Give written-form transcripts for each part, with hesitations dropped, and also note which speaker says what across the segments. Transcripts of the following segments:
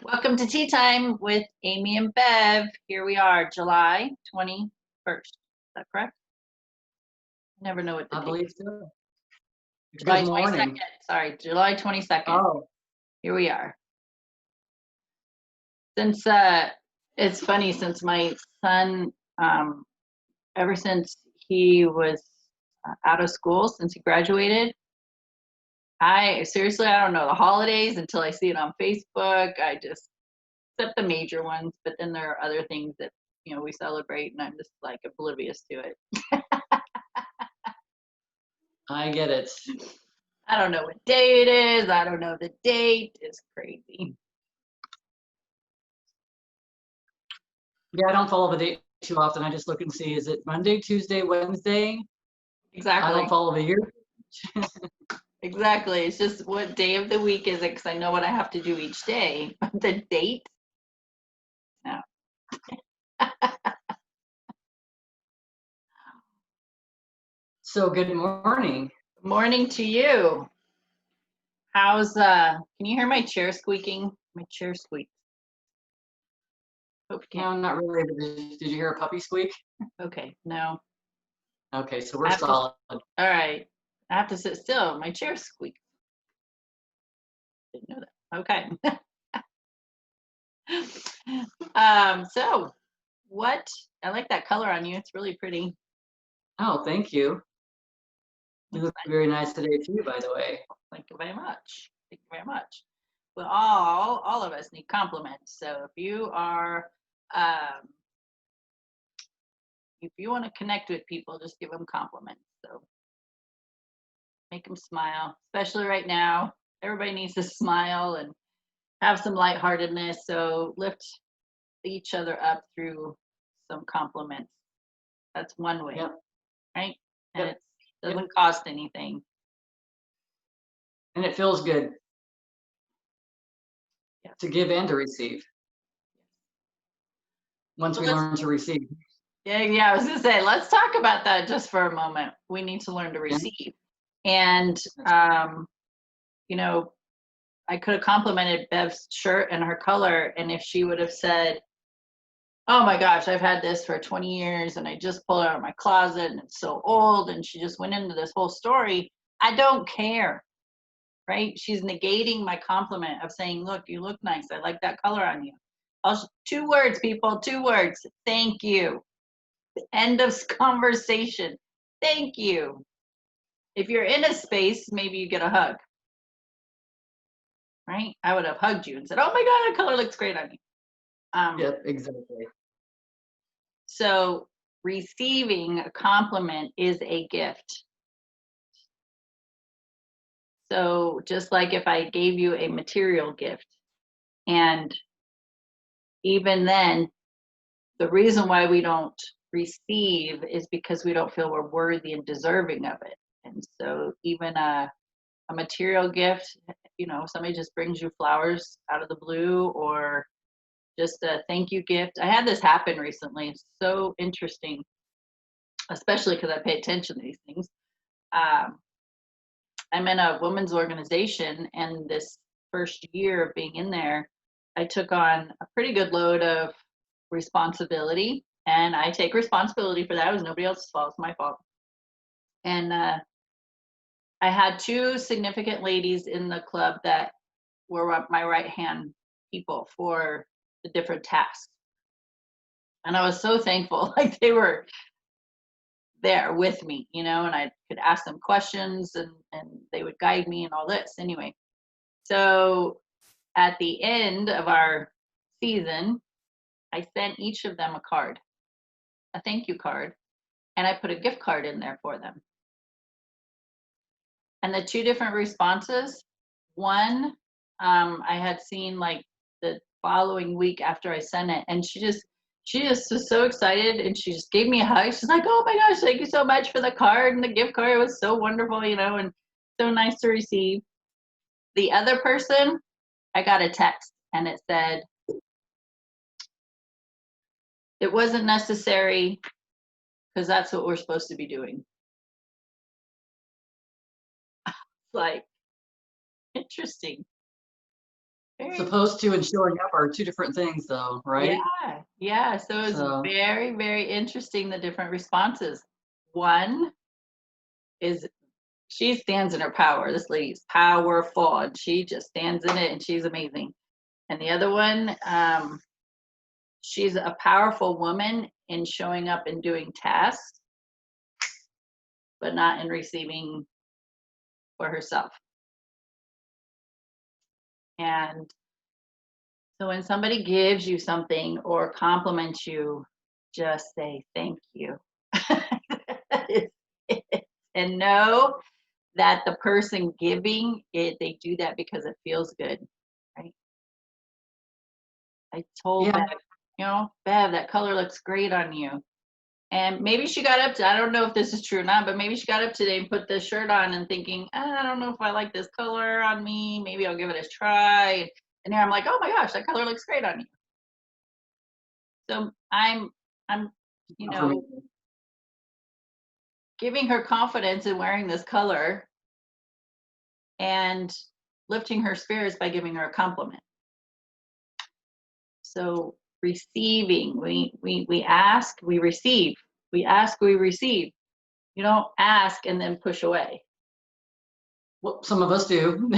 Speaker 1: Welcome to Tea Time with Amy and Bev. Here we are, July 21st. Is that correct? I never know what the
Speaker 2: I
Speaker 1: date
Speaker 2: believe
Speaker 1: is.
Speaker 2: so.
Speaker 1: July
Speaker 2: Good
Speaker 1: 22nd.
Speaker 2: morning.
Speaker 1: Sorry, July 22nd.
Speaker 2: Oh,
Speaker 1: Here we are. Since it's funny, since my son, ever since he was out of school, since he graduated, I don't know the holidays until I see it on Facebook. I just, except the major ones, but then there are other things that we celebrate, and I'm just like oblivious to it.
Speaker 2: I get it.
Speaker 1: I don't know what day it is. I don't know the date. It's crazy.
Speaker 2: Yeah, I don't follow the date too often. I just look and see, is it Monday, Tuesday, Wednesday? I
Speaker 1: Exactly.
Speaker 2: don't follow the year.
Speaker 1: Exactly. It's just what day of the week is it, because I know what I have to do each day. But the date? No.
Speaker 2: So good morning.
Speaker 1: Morning to you. How's can you hear my chair squeaking? My chair squeaks. Hope you can't.
Speaker 2: No, not really. Did you hear a puppy squeak?
Speaker 1: Okay, no.
Speaker 2: Okay, so we're solid.
Speaker 1: All right. I have to sit still. My chair squeaks. Didn't know that. Okay. So what, I like that color on you. It's really pretty.
Speaker 2: Oh, thank you. You look very nice today too, by the way.
Speaker 1: Thank you very much. Thank you very much. Well, all of us need compliments. So if you are, if you want to connect with people, just give them compliments. So make them smile, especially right now. Everybody needs to smile and have some lightheartedness. So lift each other up through some compliments. That's one way,
Speaker 2: Yep.
Speaker 1: right? And
Speaker 2: Yep.
Speaker 1: it doesn't cost anything.
Speaker 2: And it feels good to give and to receive. Once we learn to receive.
Speaker 1: Yeah, I was gonna say, let's talk about that just for a moment. We need to learn to receive. And I could have complimented Bev's shirt and her color, and if she would have said, oh my gosh, I've had this for 20 years and I just pulled it out of my closet and it's so old, and she just went into this whole story, I don't care. Right? She's negating my compliment of saying, look, you look nice. I like that color on you. 2 words, people, 2 words. Thank you. End of conversation. Thank you. If you're in a space, maybe you get a hug. Right? I would have hugged you and said, oh my God, that color looks great on you.
Speaker 2: Yep, exactly.
Speaker 1: So receiving a compliment is a gift. So just like if I gave you a material gift, and even then, the reason why we don't receive is because we don't feel we're worthy and deserving of it. And so even a material gift, somebody just brings you flowers out of the blue, or just a thank you gift. I had this happen recently. It's so interesting, especially because I pay attention to these things. I'm in a women's organization, and this first year of being in there, I took on a pretty good load of responsibility, and I take responsibility for that. It was nobody else's fault. It's my fault. And I had 2 significant ladies in the club that were my right hand people for the different tasks. And I was so thankful, like they were there with me, and I could ask them questions, and they would guide me and all this. Anyway, so at the end of our season, I sent each of them a card, a thank you card, and I put a gift card in there for them. And the 2 different responses, one, I had seen like the following week after I sent it, and she just was so excited, and she just gave me a hug. She's like, oh my gosh, thank you so much for the card and the gift card. It was so wonderful, and so nice to receive. The other person, I got a text, and it said, it wasn't necessary because that's what we're supposed to be doing. Like, interesting. Very,
Speaker 2: Supposed to and showing up are two different things though, right?
Speaker 1: yeah, yeah. So it's
Speaker 2: So
Speaker 1: very, very interesting the different responses. One is she stands in her power. This lady's powerful and she just stands in it and she's amazing. And the other one, she's a powerful woman in showing up and doing tasks, but not in receiving for herself. And so when somebody gives you something or compliments you, just say thank you. And know that the person giving it, they do that because it feels good, right? I told
Speaker 2: yeah,
Speaker 1: Bev, Bev, that color looks great on you. And maybe she got up to, I don't know if this is true or not, but maybe she got up today and put this shirt on and thinking, I don't know if I like this color on me. Maybe I'll give it a try. And here I'm like, oh my gosh, that color looks great on you. So I'm, you know,
Speaker 2: confirmation.
Speaker 1: giving her confidence in wearing this color and lifting her spirits by giving her a compliment. So receiving, we ask, we receive. We ask, we receive. You don't ask and then push away.
Speaker 2: Well, some of us do.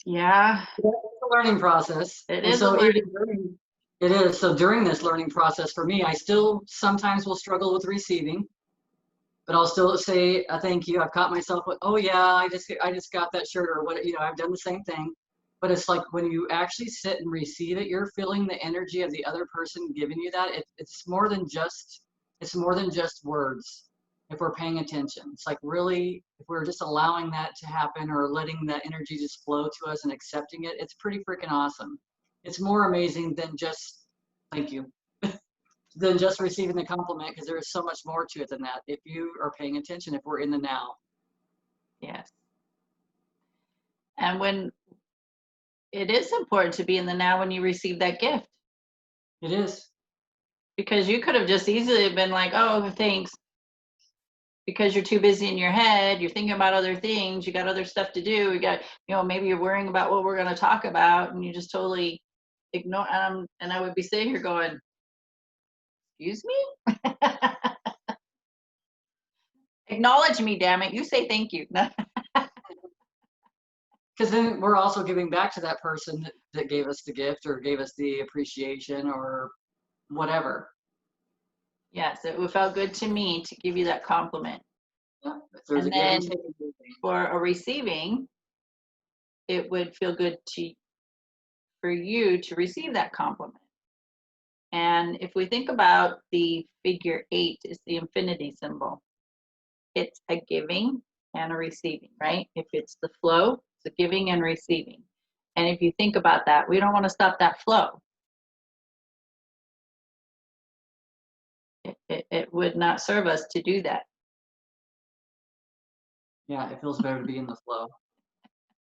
Speaker 1: Yeah,
Speaker 2: It's a learning process.
Speaker 1: it
Speaker 2: And
Speaker 1: is a
Speaker 2: so
Speaker 1: learning.
Speaker 2: even during it is. So during this learning process for me, I still sometimes will struggle with receiving, but I'll still say a thank you. I've caught myself with, oh yeah, I just got that shirt or what, I've done the same thing. But it's like when you actually sit and receive it, you're feeling the energy of the other person giving you that. It's more than just words. If we're paying attention, it's like really, if we're just allowing that to happen or letting that energy just flow to us and accepting it, it's pretty freaking awesome. It's more amazing than just thank you, than just receiving the compliment, because there is so much more to it than that. If you are paying attention, if we're in the now.
Speaker 1: Yes. And when it is important to be in the now when you receive that gift,
Speaker 2: It is.
Speaker 1: because you could have just easily been like, oh, thanks, because you're too busy in your head, you're thinking about other things, you got other stuff to do, you got, maybe you're worrying about what we're going to talk about, and you just totally ignore. And I would be sitting here going, excuse me? Acknowledge me, damn it. You say thank you.
Speaker 2: Because then we're also giving back to that person that gave us the gift or gave us the appreciation or whatever.
Speaker 1: Yes, it felt good to me to give you that compliment.
Speaker 2: Yeah, if there's
Speaker 1: And
Speaker 2: a give and
Speaker 1: then
Speaker 2: take.
Speaker 1: for a receiving, it would feel good for you to receive that compliment. And if we think about the figure 8, is the infinity symbol. It's a giving and a receiving, right? If it's the flow, it's a giving and receiving. And if you think about that, we don't want to stop that flow. It would not serve us to do that.
Speaker 2: Yeah, it feels better to be in the flow.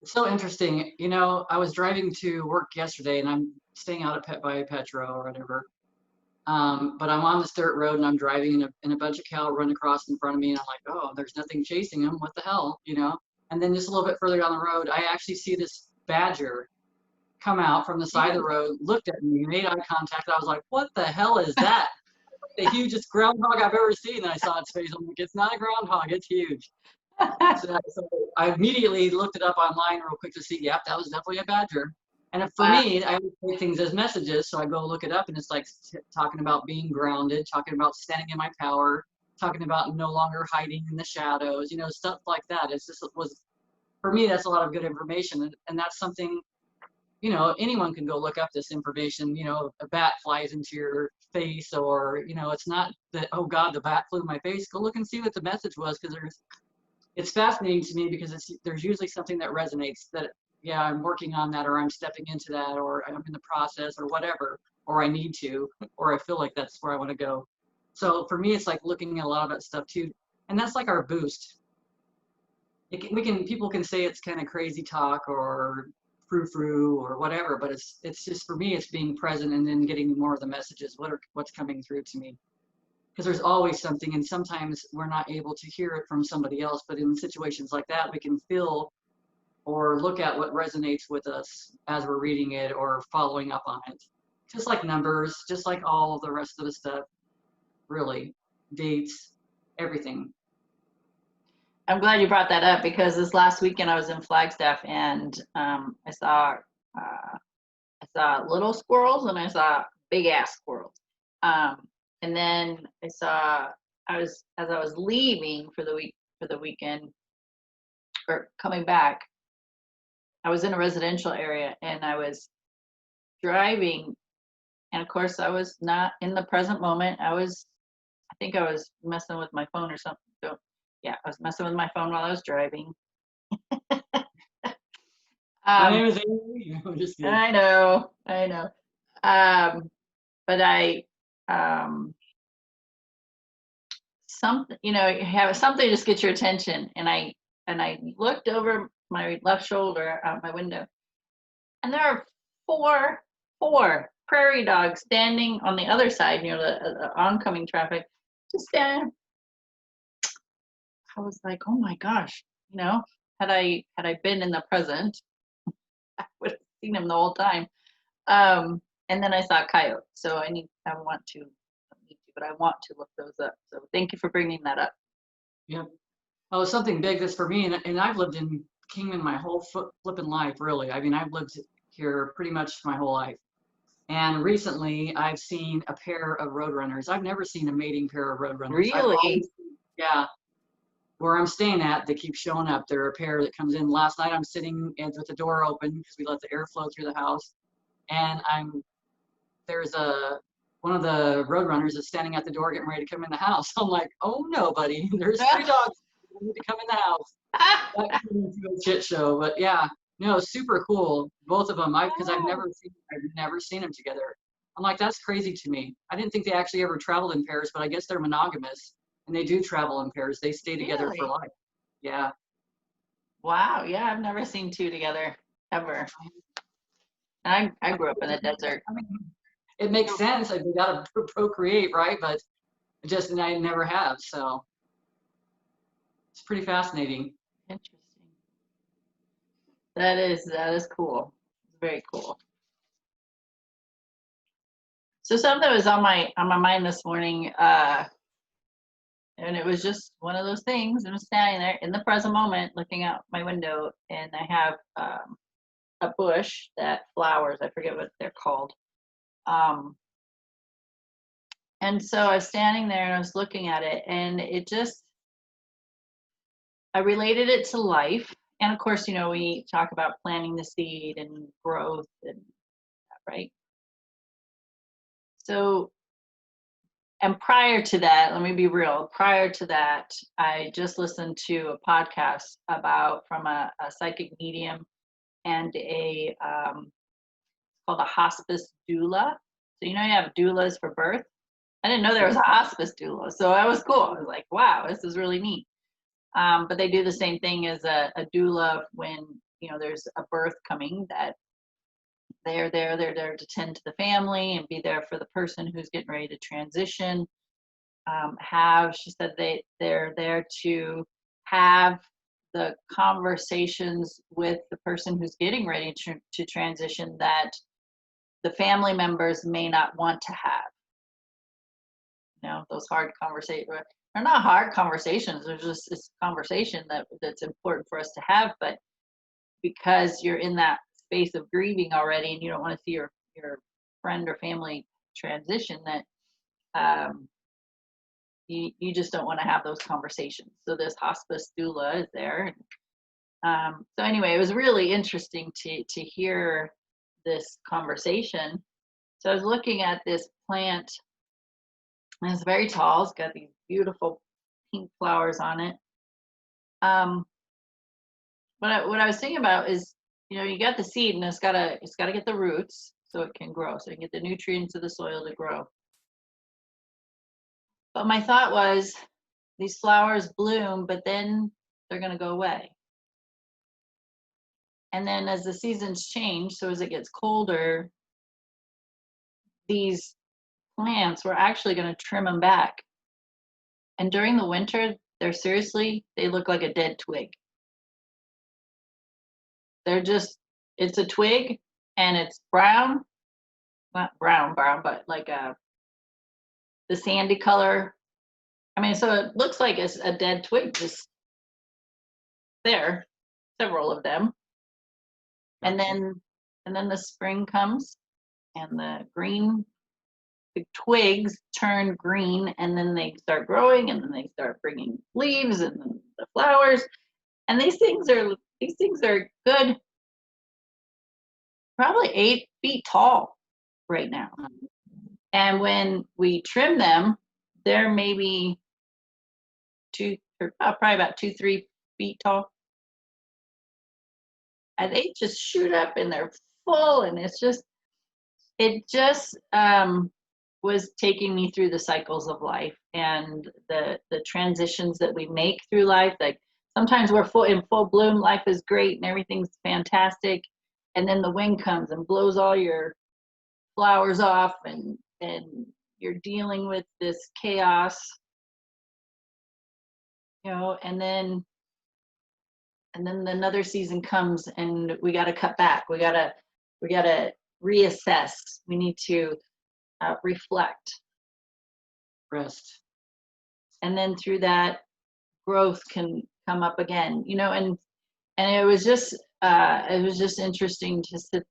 Speaker 2: It's so interesting. I was driving to work yesterday and I'm staying out by Petro or whatever. But I'm on this dirt road and I'm driving and a bunch of cattle run across in front of me and I'm like, oh, there's nothing chasing them. What the hell, And then just a little bit further down the road, I actually see this badger come out from the side of the road, looked at me, made eye contact. I was like, what the hell is that? The hugest groundhog I've ever seen. And I saw its face. I'm like, it's not a groundhog, it's huge. So I immediately looked it up online real quick to see, yep, that was definitely a badger. And for
Speaker 1: Wow.
Speaker 2: me, I always take things as messages. So I go look it up and it's like talking about being grounded, talking about standing in my power, talking about no longer hiding in the shadows, stuff like that. For me, that's a lot of good information. And that's something, anyone can go look up this information. A bat flies into your face or, it's not that, oh God, the bat flew in my face. Go look and see what the message was, because it's fascinating to me because there's usually something that resonates that, yeah, I'm working on that, or I'm stepping into that, or I'm in the process, or whatever, or I need to, or I feel like that's where I want to go. So for me, it's like looking at a lot of that stuff too. And that's like our boost. People can say it's kind of crazy talk or frou-frou or whatever, but it's just, for me, it's being present and then getting more of the messages. What's coming through to me? Because there's always something, and sometimes we're not able to hear it from somebody else, but in situations like that we can feel or look at what resonates with us as we're reading it or following up on it. Just like numbers, just like all the rest of the stuff, really. Dates, everything.
Speaker 1: I'm glad you brought that up because this last weekend I was in Flagstaff and I saw little squirrels and I saw big ass squirrels. And then as I was leaving for the weekend or coming back, I was in a residential area and I was driving, and of course I was not in the present moment. I think I was messing with my phone or something. So, yeah, I was messing with my phone while I was driving.
Speaker 2: My
Speaker 1: Um,
Speaker 2: name is Amy. I'm just kidding.
Speaker 1: I know. But um, something, you have something just get your attention, and I looked over my left shoulder out my window, and there are four prairie dogs standing on the other side near the oncoming traffic, just standing. I was like, oh my gosh, had I been in the present, I would have seen him the whole time. And then I saw coyote, so I want to, but I want to look those up. So thank you for bringing that up.
Speaker 2: Yep. Oh, something big that's for me, and I've lived in Kingman my whole flipping life, really. I mean, I've lived here pretty much my whole life. And recently, I've seen a pair of roadrunners. I've never seen a mating pair of roadrunners. I've
Speaker 1: Really?
Speaker 2: always, yeah, where I'm staying at, they keep showing up. They're a pair that comes in. Last night, I'm sitting with the door open because we let the air flow through the house, and there's one of the roadrunners is standing at the door getting ready to come in the house. I'm like, oh no, buddy, there's three dogs that need to come in the house. That turned into a shit show, but yeah, no, super cool. Both of them, because I've never seen them together. I'm like, that's crazy to me. I didn't think they actually ever traveled in pairs, but I guess they're monogamous and they do travel in pairs. They stay together for
Speaker 1: Really?
Speaker 2: life. Yeah.
Speaker 1: Wow. Yeah, I've never seen two together ever. I grew up in the desert.
Speaker 2: I mean, it makes sense. Like, they gotta procreate, right? But I never have. So it's pretty fascinating.
Speaker 1: Interesting. That is cool. Very cool. So something was on my mind this morning, and it was just one of those things. I'm standing there in the present moment, looking out my window, and I have a bush that flowers. I forget what they're called. Um, and so I was standing there and I was looking at it, and I related it to life. And of course, we talk about planting the seed and growth and right. So, and prior to that, let me be real. Prior to that, I just listened to a podcast from a psychic medium and called a hospice doula. So you have doulas for birth. I didn't know there was a hospice doula, so that was cool. I was like, wow, this is really neat. But they do the same thing as a doula when there's a birth coming. That they're there to tend to the family and be there for the person who's getting ready to transition. She said they're there to have the conversations with the person who's getting ready to transition that the family members may not want to have. Those hard conversations. They're not hard conversations. They're just this conversation that's important for us to have. But because you're in that space of grieving already, and you don't want to see your friend or family transition, that you just don't want to have those conversations. So this hospice doula is there. So anyway, it was really interesting to hear this conversation. So I was looking at this plant, and it's very tall. It's got these beautiful pink flowers on it. What I was thinking about is, you got the seed, and it's gotta get the roots so it can grow, so you can get the nutrients of the soil to grow. But my thought was, these flowers bloom, but then they're gonna go away. And then as the seasons change, so as it gets colder, these plants, we're actually going to trim them back. And during the winter, they look like a dead twig. They're just, it's a twig and it's brown, not brown, but like the sandy color. I mean, so it looks like it's a dead twig just there, several of them. And
Speaker 2: Gotcha.
Speaker 1: then the spring comes and the twigs turn green, and then they start growing, and then they start bringing leaves and then the flowers. And these things are good, probably 8 feet tall right now. And when we trim them, they're maybe probably about 2, 3 feet tall. And they just shoot up and they're full, and it just was taking me through the cycles of life and the transitions that we make through life. Like sometimes we're in full bloom, life is great and everything's fantastic, and then the wind comes and blows all your flowers off, and you're dealing with this chaos, and then another season comes and we got to cut back. We got to reassess. We need to reflect,
Speaker 2: Rest.
Speaker 1: and then through that, growth can come up again. And it was just interesting to sit,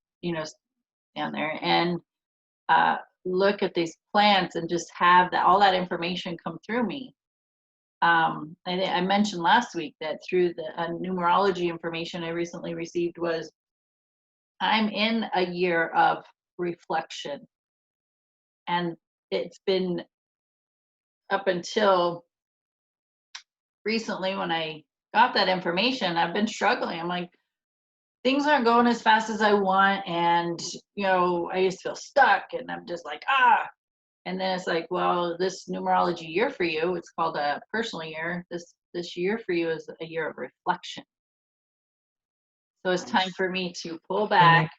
Speaker 1: down there and uh, look at these plants and just have all that information come through me. I mentioned last week that through the numerology information I recently received was I'm in a year of reflection, and it's been up until recently when I got that information, I've been struggling. I'm like, things aren't going as fast as I want, and I just feel stuck, and I'm just like, ah. And then it's like, well, this numerology year for you, it's called a personal year. This year for you is a year of reflection. So it's time for me to pull back.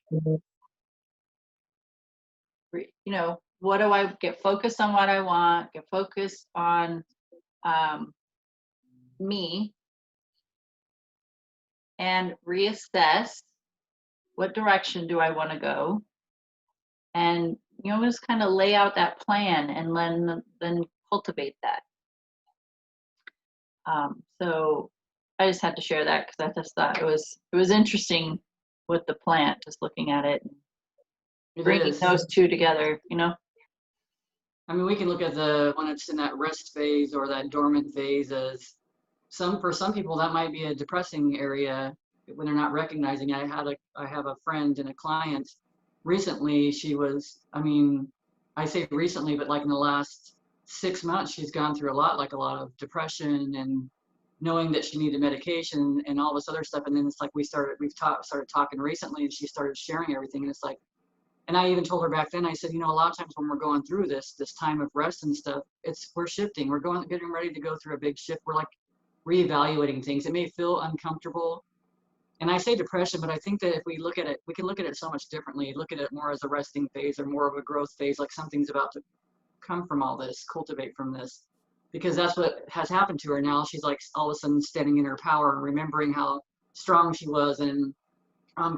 Speaker 1: What do I get focused on? What I want, get focused on me, and reassess what direction do I want to go, and just kind of lay out that plan and then cultivate that. So I just had to share that because I just thought it was interesting with the plant, just looking at it, bringing those two together.
Speaker 2: I mean, we can look at when it's in that rest phase or that dormant phase as for some people that might be a depressing area when they're not recognizing it. I have a friend and a client recently. I say recently, but like in the last 6 months, she's gone through a lot of depression and knowing that she needed medication and all this other stuff. And then it's like started talking recently, and she started sharing everything. And it's like, and I even told her back then, I said, a lot of times when we're going through this time of rest and stuff, we're shifting. We're getting ready to go through a big shift. We're like reevaluating things. It may feel uncomfortable. And I say depression, but I think that if we look at it, we can look at it so much differently. Look at it more as a resting phase or more of a growth phase, like something's about to come from all this, cultivate from this. Because that's what has happened to her now. She's like all of a sudden standing in her power and remembering how strong she was, and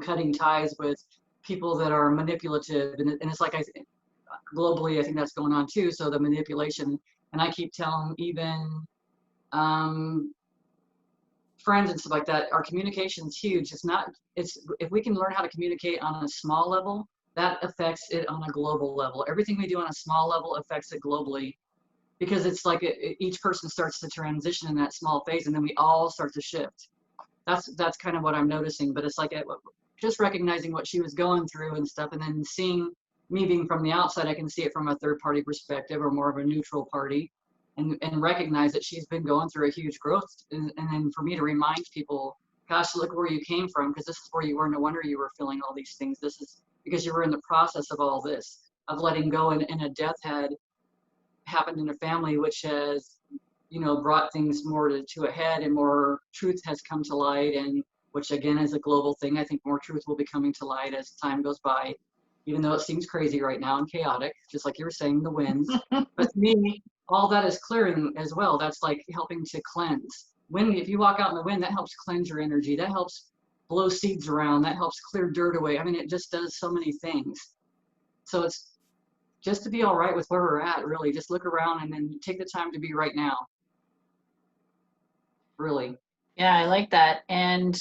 Speaker 2: cutting ties with people that are manipulative. And it's like, globally, I think that's going on too. So the manipulation, and I keep telling even friends and stuff like that, our communication is huge. If we can learn how to communicate on a small level, that affects it on a global level. Everything we do on a small level affects it globally, because it's like each person starts to transition in that small phase, and then we all start to shift. That's kind of what I'm noticing. But it's like just recognizing what she was going through and stuff, and then seeing me being from the outside, I can see it from a third party perspective or more of a neutral party, and recognize that she's been going through a huge growth. And then for me to remind people, gosh, look where you came from, because this is where you were. No wonder you were feeling all these things. This is because you were in the process of all this, of letting go, and a death had happened in a family, which has brought things more to a head, and more truth has come to light, and which again is a global thing. I think more truth will be coming to light as time goes by, even though it seems crazy right now and chaotic, just like you were saying, the winds. But to me, all that is clearing as well. That's like helping to cleanse. If you walk out in the wind, that helps cleanse your energy. That helps blow seeds around. That helps clear dirt away. I mean, it just does so many things. So it's just to be all right with where we're at, really. Just look around and then take the time to be right now. Really.
Speaker 1: Yeah, I like that. And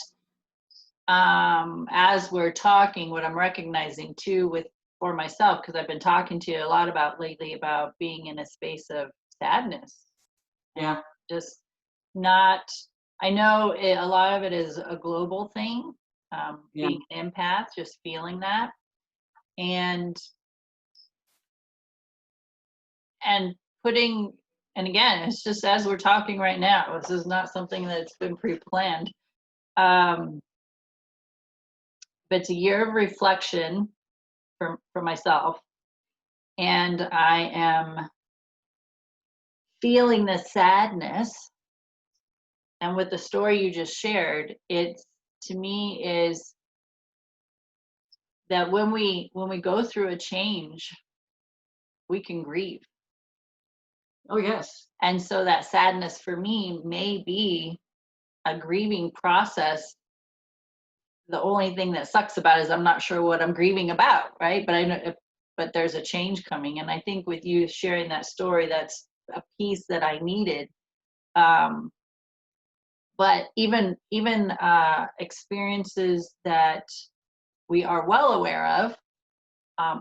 Speaker 1: as we're talking, what I'm recognizing too for myself, because I've been talking to you a lot about lately about being in a space of sadness.
Speaker 2: Yeah.
Speaker 1: Just not, I know a lot of it is a global thing,
Speaker 2: Yeah.
Speaker 1: being an empath, just feeling that. And and putting, and again, it's just as we're talking right now, this is not something that's been pre-planned. But it's a year of reflection for myself, and I am feeling the sadness. And with the story you just shared, it's, to me, is that when we go through a change, we can grieve.
Speaker 2: Oh, yes.
Speaker 1: And so that sadness for me may be a grieving process. The only thing that sucks about it is I'm not sure what I'm grieving about, right? But I know, but there's a change coming, and I think with you sharing that story, that's a piece that I needed. Um, but even experiences that we are well aware of,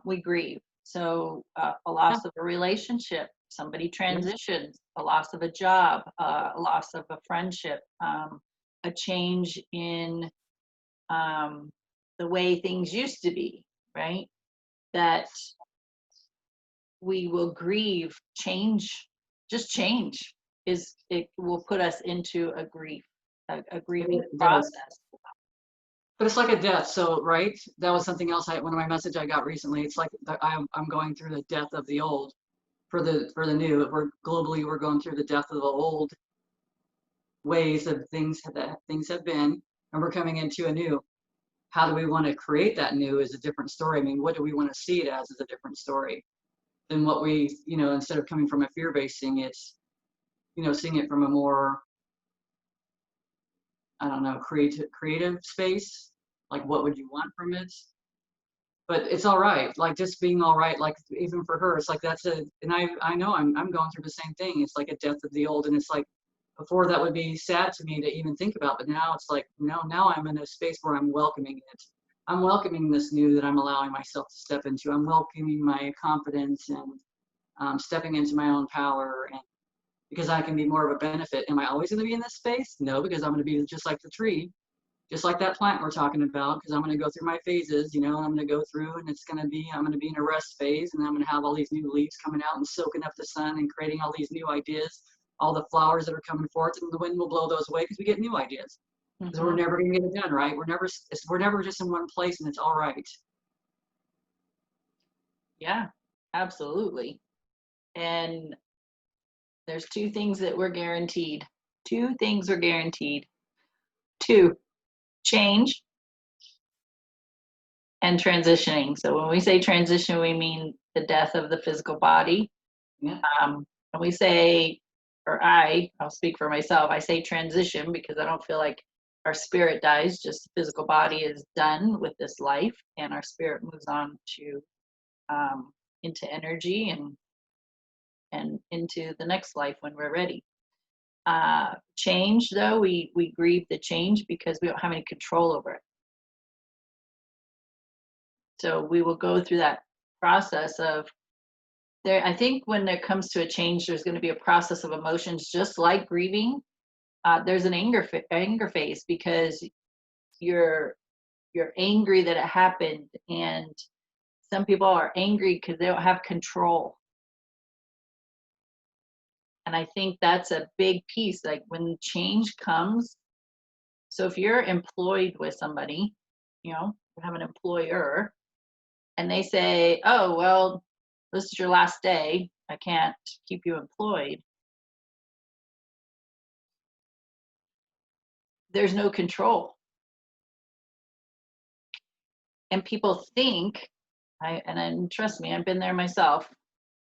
Speaker 1: we grieve. So a
Speaker 2: Yeah.
Speaker 1: loss of a relationship, somebody
Speaker 2: Yes.
Speaker 1: transitions, a loss of a job, a loss of a friendship, a change in the way things used to be, right? That we will grieve. Change, just change, is, it will put us into a grief, a grieving
Speaker 2: It does.
Speaker 1: process.
Speaker 2: But it's like a death. So, right? That was something else. One of my message I got recently. It's like I'm going through the death of the old for the new. We're globally, we're going through the death of the old ways of things that things have been, and we're coming into a new. How do we want to create that new is a different story. I mean, what do we want to see it as is a different story than what we, instead of coming from a fear-based seeing it, seeing it from a more, I don't know, creative space. Like, what would you want from it? But it's all right. Like, just being all right. Like, even for her, it's like and I know I'm going through the same thing. It's like a death of the old, and it's like before that would be sad to me to even think about, but now it's like, no, now I'm in a space where I'm welcoming it. I'm welcoming this new that I'm allowing myself to step into. I'm welcoming my confidence and stepping into my own power, and because I can be more of a benefit. Am I always going to be in this space? No, because I'm going to be just like the tree, just like that plant we're talking about, because I'm going to go through my phases, and I'm going to go through, and I'm going to be in a rest phase, and I'm going to have all these new leaves coming out and soaking up the sun and creating all these new ideas, all the flowers that are coming forth, and the wind will blow those away because we get new ideas. Because we're
Speaker 1: Mhm.
Speaker 2: never going to get it done, right? We're never just in one place, and it's all right.
Speaker 1: Yeah, absolutely. And there's two things that we're guaranteed. Two things are guaranteed. Two, change and transitioning. So when we say transition, we mean the death of the physical body.
Speaker 2: Yeah.
Speaker 1: And we say, or I'll speak for myself, I say transition because I don't feel like our spirit dies, just the physical body is done with this life, and our spirit moves on to into energy and into the next life when we're ready. Change, though, we grieve the change because we don't have any control over it. So we will go through that process of, there, I think when it comes to a change, there's going to be a process of emotions, just like grieving. There's an anger phase because you're you're angry that it happened, and some people are angry because they don't have control. And I think that's a big piece. Like when change comes, so if you're employed with somebody, you have an employer, and they say, "Oh, well, this is your last day. I can't keep you employed." There's no control. And people think, and trust me, I've been there myself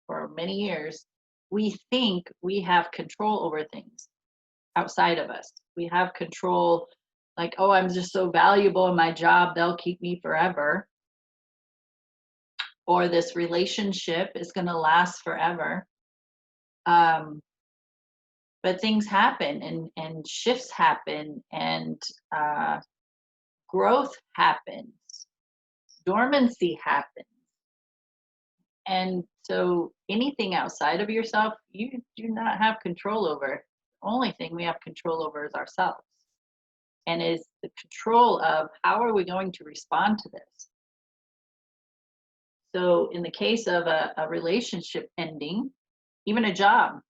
Speaker 1: for many years. We think we have control over things outside of us. We have control like, oh, I'm just so valuable in my job, they'll keep me forever, or this relationship is going to last forever. Um, but things happen, and shifts happen, and uh, growth happens, dormancy happens. And so anything outside of yourself, you do not have control over. The only thing we have control over is ourselves, and is the control of how are we going to respond to this. So in the case of a relationship ending, even a job,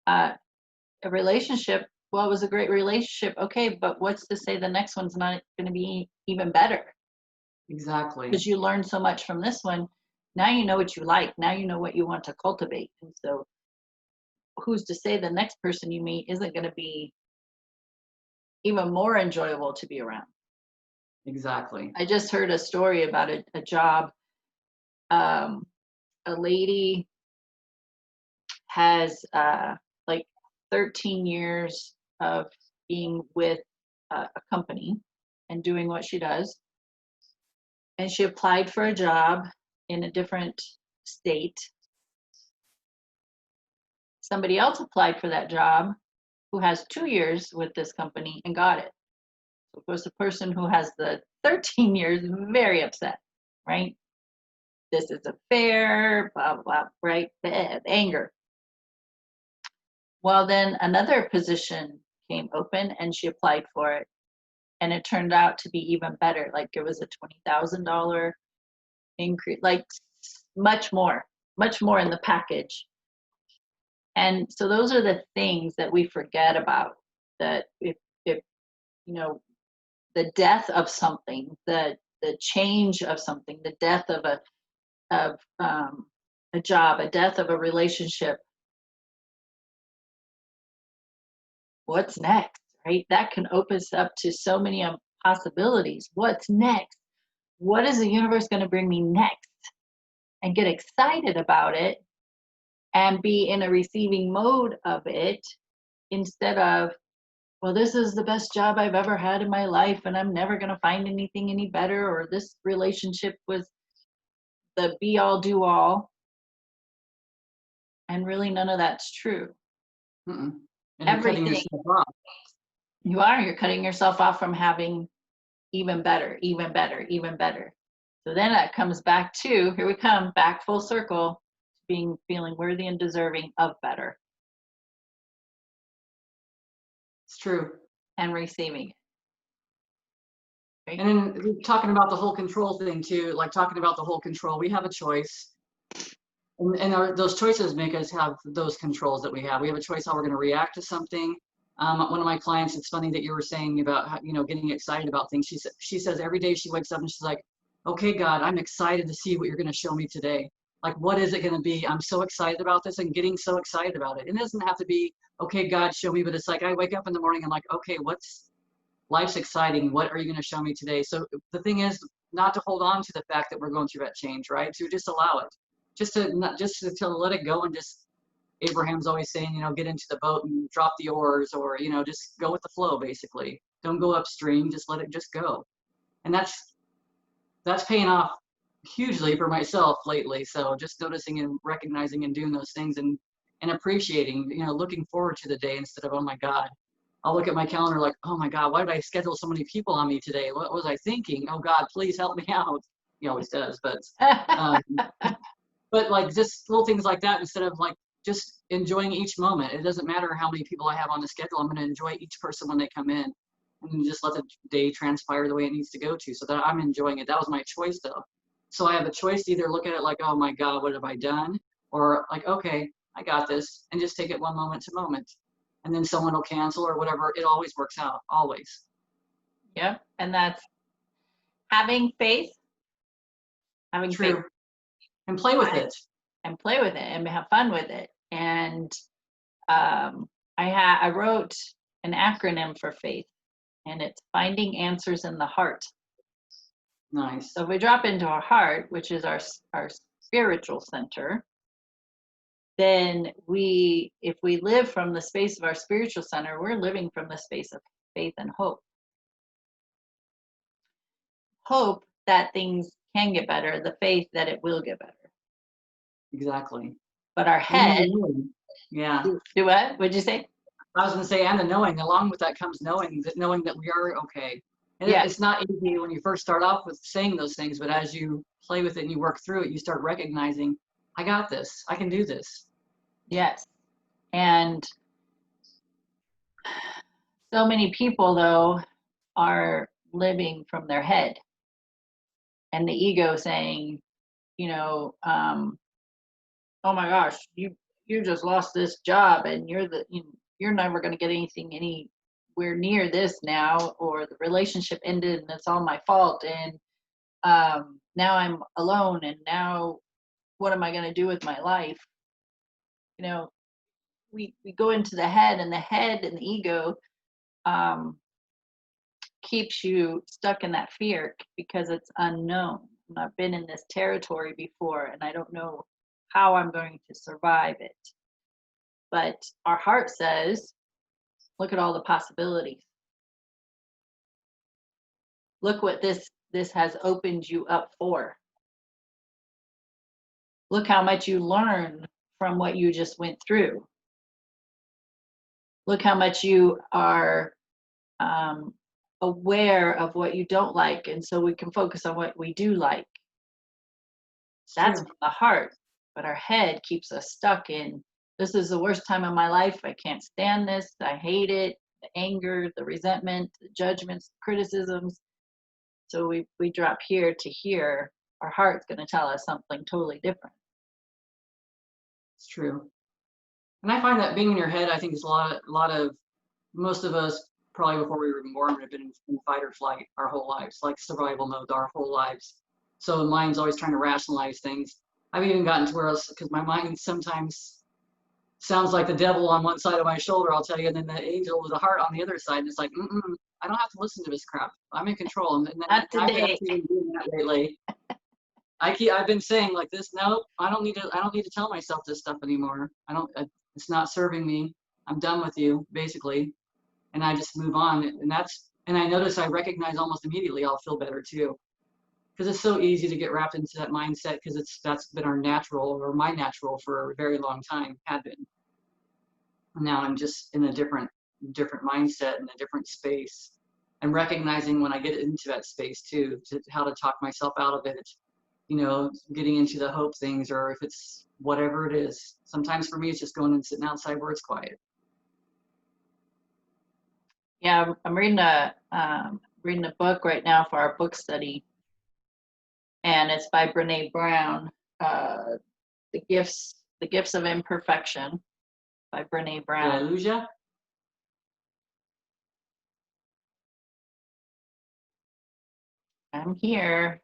Speaker 1: uh, a relationship, well, it was a great relationship. Okay, but what's to say the next one's not going to be even better?
Speaker 2: Exactly.
Speaker 1: Because you learned so much from this one. Now you know what you like. Now you know what you want to cultivate. And so who's to say the next person you meet isn't going to be even more enjoyable to be around?
Speaker 2: Exactly.
Speaker 1: I just heard a story about a job. Um, a lady has like 13 years of being with a company and doing what she does. And she applied for a job in a different state. Somebody else applied for that job who has 2 years with this company and got it. So of course, the person who has the 13 years is very upset, right? This isn't fair, blah, blah, blah, right? The anger. Well, then another position came open and she applied for it. And it turned out to be even better. Like it was a $20,000 increase, like much more in the package. And so those are the things that we forget about, that if you know, the death of something, the change of something, the death of a job, a death of a relationship, what's next, right? That can open us up to so many possibilities. What's next? What is the universe going to bring me next? And get excited about it and be in a receiving mode of it, instead of, well, this is the best job I've ever had in my life and I'm never going to find anything any better, or this relationship was the be all do all. And really, none of that's true.
Speaker 2: Mm-mm. And you're cutting
Speaker 1: Everything
Speaker 2: yourself off.
Speaker 1: you're cutting yourself off from having even better, even better, even better. So then that comes back to, here we come back full circle, being feeling worthy and deserving of better
Speaker 2: It's true.
Speaker 1: and receiving it. Right?
Speaker 2: And then talking about the whole control thing too, like talking about the whole control, we have a choice. And those choices make us have those controls that we have. We have a choice how we're going to react to something. One of my clients, it's funny that you were saying about how, getting excited about things. She says every day she wakes up and she's like, okay, God, I'm excited to see what you're going to show me today. Like, what is it going to be? I'm so excited about this and getting so excited about it. And it doesn't have to be, okay, God, show me, but it's like I wake up in the morning, I'm like, okay, life's exciting. What are you going to show me today? So the thing is not to hold on to the fact that we're going through that change, right? To just allow it, just to let it go, and just, Abraham's always saying, get into the boat and drop the oars, or, just go with the flow, basically. Don't go upstream, just let it just go. And that's paying off hugely for myself lately. So just noticing and recognizing and doing those things, and appreciating, looking forward to the day instead of, oh my God. I'll look at my calendar like, oh my God, why did I schedule so many people on me today? What was I thinking? Oh God, please help me out. He always does, um, but like just little things like that, instead of like just enjoying each moment. It doesn't matter how many people I have on the schedule. I'm going to enjoy each person when they come in, and just let the day transpire the way it needs to go to, so that I'm enjoying it. That was my choice though. So I have a choice to either look at it like, oh my God, what have I done? Or like, okay, I got this, and just take it one moment to moment. And then someone will cancel or whatever. It always works out, always.
Speaker 1: Yep. And that's having faith, having faith,
Speaker 2: True. And play with it.
Speaker 1: and play with it and have fun with it. And I wrote an acronym for faith, and it's finding answers in the heart.
Speaker 2: Nice.
Speaker 1: So if we drop into our heart, which is our spiritual center, then if we live from the space of our spiritual center, we're living from the space of faith and hope. hope that things can get better, the faith that it will get better.
Speaker 2: Exactly.
Speaker 1: But our
Speaker 2: And then
Speaker 1: head,
Speaker 2: the knowing. Yeah.
Speaker 1: do what? What'd you say?
Speaker 2: I was going to say, and the knowing, along with that comes knowing that we are okay. And
Speaker 1: Yeah.
Speaker 2: it's not easy when you first start off with saying those things, but as you play with it and you work through it, you start recognizing, I got this. I can do this.
Speaker 1: Yes. And so many people, though, are living from their head and the ego saying, you know, oh my gosh, you just lost this job and you're never going to get anything anywhere near this now, or the relationship ended and it's all my fault, and now I'm alone, and now what am I going to do with my life? You know, we go into the head, and the head and the ego um, keeps you stuck in that fear because it's unknown. And I've been in this territory before, and I don't know how I'm going to survive it. But our heart says, look at all the possibilities. Look what this has opened you up for. Look how much you learn from what you just went through. Look how much you are um, aware of what you don't like, and so we can focus on what we do like.
Speaker 2: It's
Speaker 1: That's
Speaker 2: true.
Speaker 1: from the heart, but our head keeps us stuck in, this is the worst time of my life, I can't stand this, I hate it, the anger, the resentment, the judgments, criticisms. So we drop here to here. Our heart's going to tell us something totally different.
Speaker 2: It's true. And I find that being in your head, I think is a lot of, most of us probably before we were even born have been in fight or flight our whole lives, like survival mode our whole lives. So the mind's always trying to rationalize things. I've even gotten to where else, because my mind sometimes sounds like the devil on one side of my shoulder, I'll tell you, and then the angel with the heart on the other side. And it's like, I don't have to listen to this crap. I'm in control. And
Speaker 1: Not
Speaker 2: I've been
Speaker 1: today.
Speaker 2: actually doing that lately. I've been saying like this, no, I don't need to tell myself this stuff anymore. It's not serving me. I'm done with you, basically. And I just move on. And I notice I recognize almost immediately I'll feel better too. Because it's so easy to get wrapped into that mindset because that's been our natural, or my natural, for a very long time, had been. And now I'm just in a different mindset, in a different space. I'm recognizing when I get into that space too, how to talk myself out of it, getting into the hope things, or if it's whatever it is. Sometimes for me, it's just going and sitting outside where it's quiet.
Speaker 1: Yeah, I'm reading a book right now for our book study, and it's by Brene Brown. The Gifts of Imperfection by Brene
Speaker 2: Did I
Speaker 1: Brown.
Speaker 2: lose you?
Speaker 1: I'm here.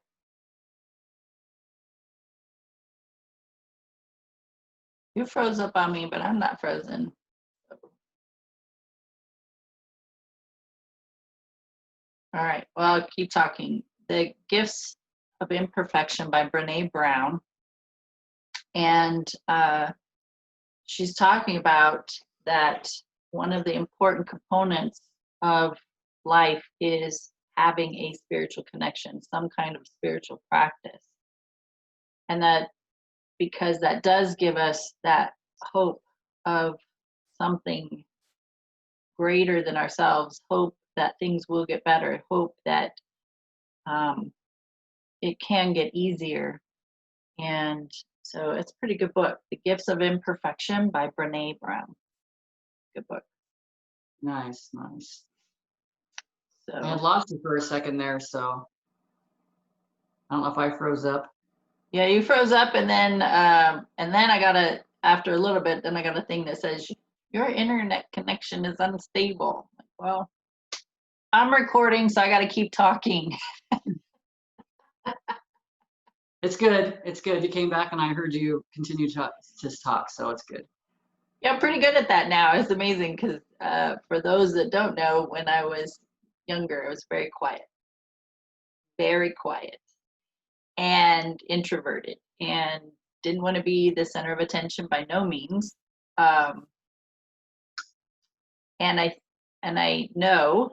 Speaker 1: You froze up on me, but I'm not frozen. All right. Well, I'll keep talking. The Gifts of Imperfection by Brene Brown. And she's talking about that one of the important components of life is having a spiritual connection, some kind of spiritual practice. And that because that does give us that hope of something greater than ourselves, hope that things will get better, hope that it can get easier. And so it's a pretty good book, The Gifts of Imperfection by Brene Brown. Good book.
Speaker 2: Nice, nice. I had
Speaker 1: So
Speaker 2: lost you for a second there, so I don't know if I froze up.
Speaker 1: yeah, you froze up, and then I got after a little bit, then I got a thing that says your internet connection is unstable. Well, I'm recording, so I got to keep talking.
Speaker 2: It's good. It's good. You came back and I heard you continue to talk, so it's good.
Speaker 1: Yeah, I'm pretty good at that now. It's amazing because for those that don't know, when I was younger, I was very quiet and introverted, and didn't want to be the center of attention by no means. Um, and I know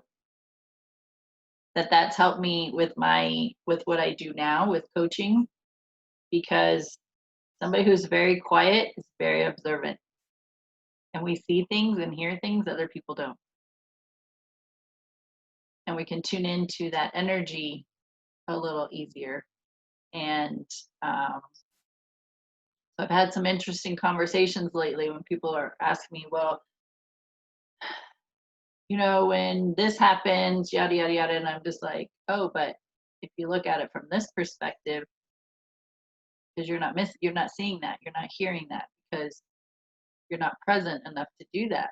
Speaker 1: that's helped me with what I do now with coaching, because somebody who's very quiet is very observant, and we see things and hear things other people don't, and we can tune into that energy a little easier. And um, so I've had some interesting conversations lately when people are asking me, well, when this happens, yada yada yada, and I'm just like, oh, but if you look at it from this perspective, because you're not seeing that, you're not hearing that, because you're not present enough to do that.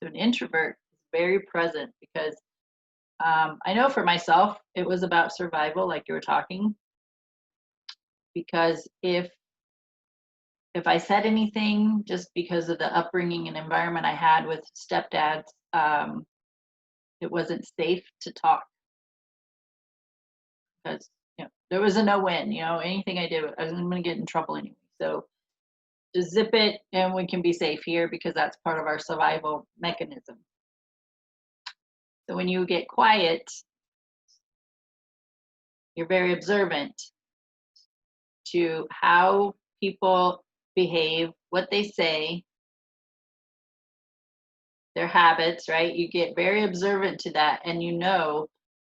Speaker 1: So an introvert is very present, because I know for myself it was about survival, like you were talking. Because if I said anything, just because of the upbringing and environment I had with stepdads, it wasn't safe to talk, because there was a no-win. Anything I did, I was going to get in trouble anyway. So just zip it, and we can be safe here, because that's part of our survival mechanism. So when you get quiet, you're very observant to how people behave, what they say, their habits, right? You get very observant to that, and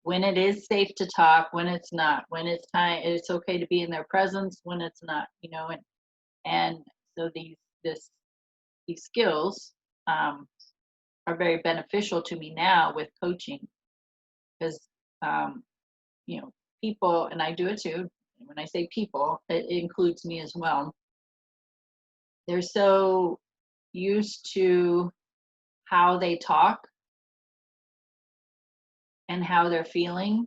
Speaker 1: when it is safe to talk, when it's not, when it's okay to be in their presence, when it's not, and so this these skills are very beneficial to me now with coaching, because um, people, and I do it too. When I say people, it includes me as well. They're so used to how they talk and how they're feeling,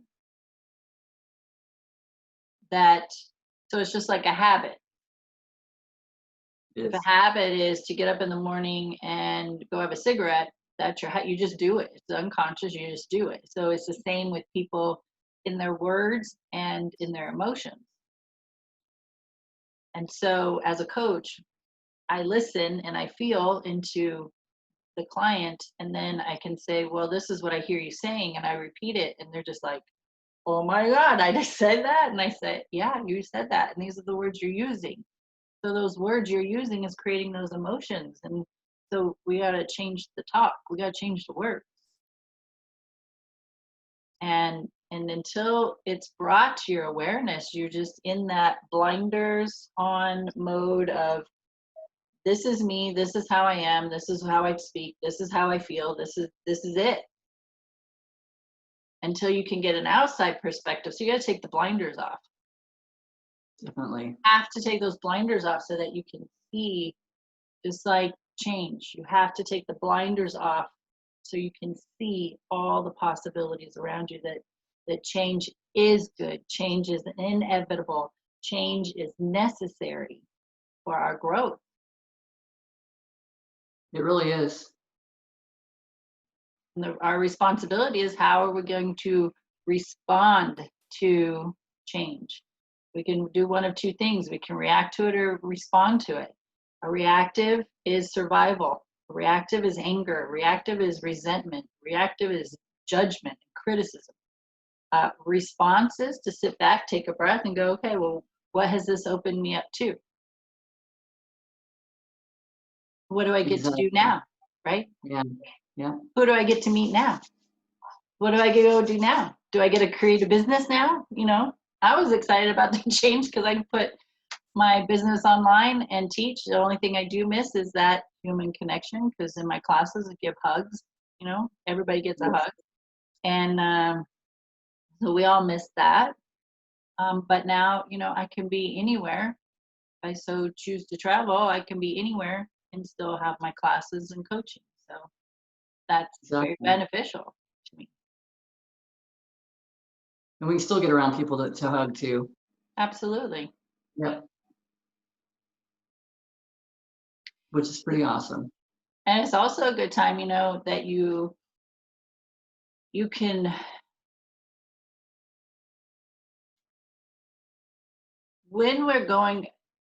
Speaker 1: that so it's just like a habit. If a
Speaker 2: Yes.
Speaker 1: habit is to get up in the morning and go have a cigarette, that's you just do it. It's unconscious, you just do it. So it's the same with people in their words and in their emotions. And so as a coach, I listen and I feel into the client, and then I can say, well, this is what I hear you saying, and I repeat it, and they're just like, oh my God, I just said that. And I said, yeah, you said that, and these are the words you're using. So those words you're using is creating those emotions. And so we got to change the talk, we got to change the words. And until it's brought to your awareness, you're just in that blinders on mode of, this is me, this is how I am, this is how I speak, this is how I feel, this is it. Until you can get an outside perspective. So you got to take the blinders off.
Speaker 2: Definitely.
Speaker 1: You have to take those blinders off so that you can see, just like change. You have to take the blinders off so you can see all the possibilities around you, that change is good, change is inevitable, change is necessary for our growth.
Speaker 2: It really is.
Speaker 1: And our responsibility is, how are we going to respond to change? We can do one of two things. We can react to it or respond to it. A reactive is survival. A reactive is anger. Reactive is resentment. Reactive is judgment, criticism. Response is to sit back, take a breath, and go, okay, well, what has this opened me up to? What do I get to do
Speaker 2: Exactly.
Speaker 1: now? Right?
Speaker 2: Yeah. Yeah.
Speaker 1: Who do I get to meet now? What do I get to go do now? Do I get to create a business now? I was excited about the change, because I can put my business online and teach. The only thing I do miss is that human connection, because in my classes I give hugs. Everybody gets a
Speaker 2: Yes.
Speaker 1: hug, and so we all miss that. But now, I can be anywhere. If I so choose to travel, I can be anywhere and still have my classes and coaching. So that's very
Speaker 2: Exactly.
Speaker 1: beneficial to me.
Speaker 2: And we can still get around people to hug too.
Speaker 1: Absolutely.
Speaker 2: Yep. Which is pretty awesome.
Speaker 1: And it's also a good time, that you can, when we're going,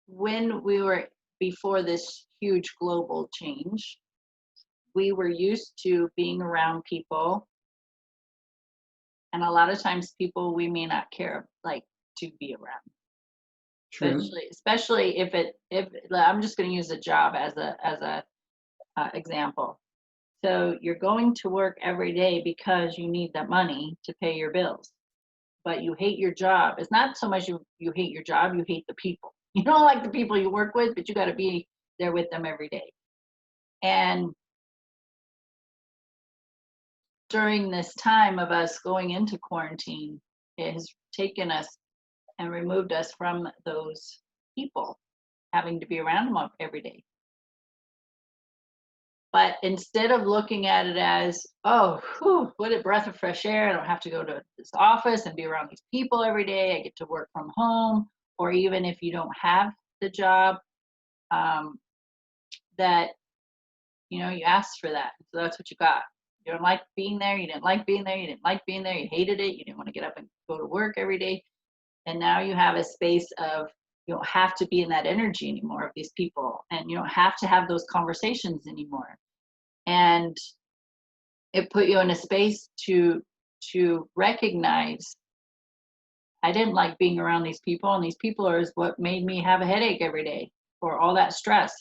Speaker 1: when we were before this huge global change, we were used to being around people And a lot of times people we may not care like to be around,
Speaker 2: True.
Speaker 1: especially if I'm just going to use a job as a example. So you're going to work every day because you need that money to pay your bills, but you hate your job. It's not so much you hate your job, you hate the people. You don't like the people you work with, but you got to be there with them every day. And during this time of us going into quarantine, it has taken us and removed us from those people, having to be around them every day. But instead of looking at it as, oh, whew, what a breath of fresh air, I don't have to go to this office and be around these people every day, I get to work from home, or even if you don't have the job, um, that, you asked for that. So that's what you got. You don't like being there, you didn't like being there, you didn't like being there, you hated it, you didn't want to get up and go to work every day. And now you have a space of, you don't have to be in that energy anymore of these people, and you don't have to have those conversations anymore. And it put you in a space to recognize, I didn't like being around these people, and these people are what made me have a headache every day, or all that stress.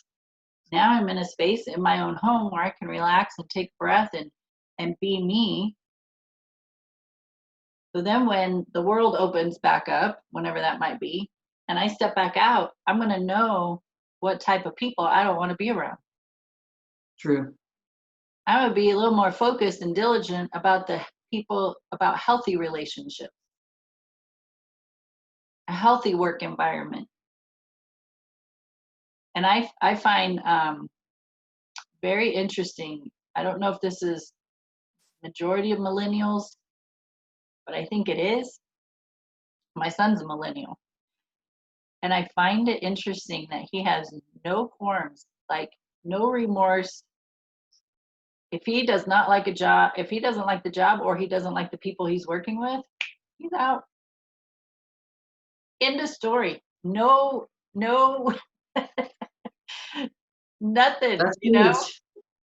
Speaker 1: Now I'm in a space in my own home where I can relax and take breath and be me. So then when the world opens back up, whenever that might be, and I step back out, I'm going to know what type of people I don't want to be around.
Speaker 2: True.
Speaker 1: I would be a little more focused and diligent about the people, about healthy relationships, a healthy work environment. And I find very interesting. I don't know if this is majority of millennials, but I think it is. My son's a millennial. And I find it interesting that he has no qualms, like no remorse. If he does not like a job, if he doesn't like the job or he doesn't like the people he's working with, he's out. End of story. No, no, nothing,
Speaker 2: That's huge.